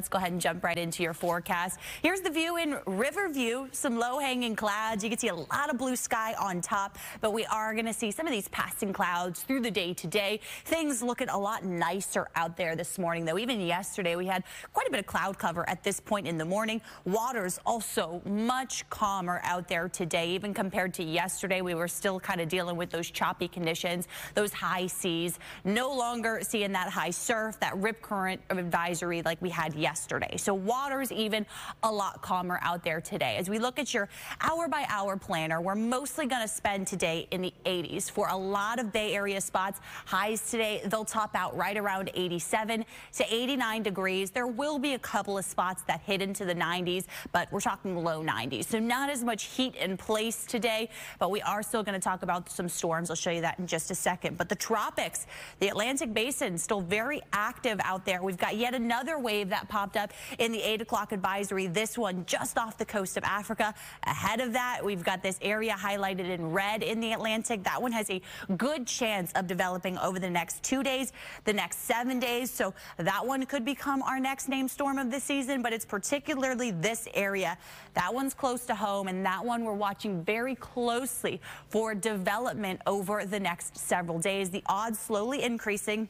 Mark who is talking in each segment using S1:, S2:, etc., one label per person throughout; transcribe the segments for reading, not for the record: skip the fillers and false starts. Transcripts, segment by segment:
S1: Let's go ahead and jump right into your forecast. Here's the view in Riverview. Some low-hanging clouds. You can see a lot of blue sky on top, but we are going to see some of these passing clouds through the day today. Things looking a lot nicer out there this morning, though. Even yesterday, we had quite a bit of cloud cover at this point in the morning. Water's also much calmer out there today, even compared to yesterday. We were still kind of dealing with those choppy conditions, those high seas. No longer seeing that high surf, that rip current advisory like we had yesterday. So water's even a lot calmer out there today. As we look at your hour-by-hour planner, we're mostly going to spend today in the 80s. For a lot of Bay Area spots, highs today, they'll top out right around 87 to 89 degrees. There will be a couple of spots that hit into the 90s, but we're talking low 90s. So not as much heat in place today, but we are still going to talk about some storms. I'll show you that in just a second. But the tropics, the Atlantic Basin, still very active out there. We've got yet another wave that popped up in the 8 o'clock advisory. This one just off the coast of Africa. Ahead of that, we've got this area highlighted in red in the Atlantic. That one has a good chance of developing over the next 2 days, the next 7 days. So that one could become our next named storm of the season, but it's particularly this area. That one's close to home, and that one we're watching very closely for development over the next several days. The odds slowly increasing.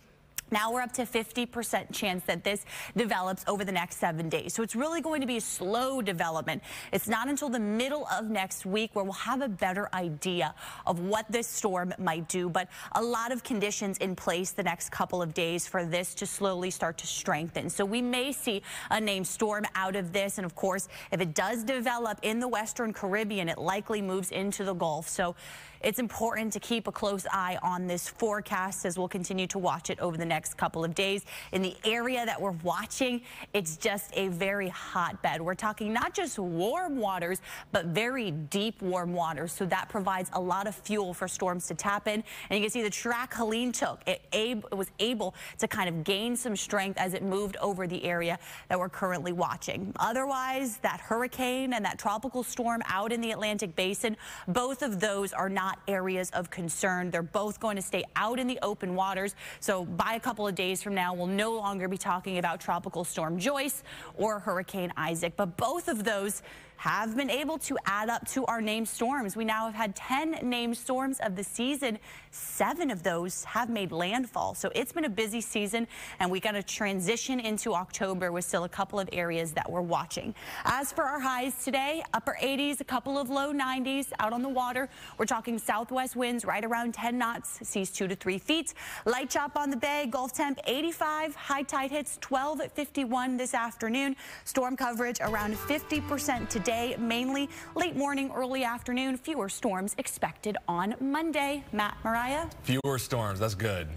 S1: Now we're up to 50% chance that this develops over the next 7 days. So it's really going to be a slow development. It's not until the middle of next week where we'll have a better idea of what this storm might do. But a lot of conditions in place the next couple of days for this to slowly start to strengthen. So we may see a named storm out of this. And of course, if it does develop in the Western Caribbean, it likely moves into the Gulf. So it's important to keep a close eye on this forecast as we'll continue to watch it over the next couple of days. In the area that we're watching, it's just a very hotbed. We're talking not just warm waters, but very deep warm waters. So that provides a lot of fuel for storms to tap in. And you can see the track Helene took. It was able to kind of gain some strength as it moved over the area that we're currently watching. Otherwise, that hurricane and that tropical storm out in the Atlantic Basin, both of those are not areas of concern. They're both going to stay out in the open waters. So by a couple of days from now, we'll no longer be talking about Tropical Storm Joyce or Hurricane Isaac. But both of those have been able to add up to our named storms. We now have had 10 named storms of the season. 7 of those have made landfall. So it's been a busy season, and we got to transition into October with still a couple of areas that we're watching. As for our highs today, upper 80s, a couple of low 90s out on the water. We're talking southwest winds right around 10 knots, seas 2 to 3 feet. Light chop on the bay, Gulf temp 85, high tide hits 12 at 51 this afternoon. Storm coverage around 50% today. Mainly late morning, early afternoon. Fewer storms expected on Monday. Matt, Mariah?
S2: Fewer storms. That's good.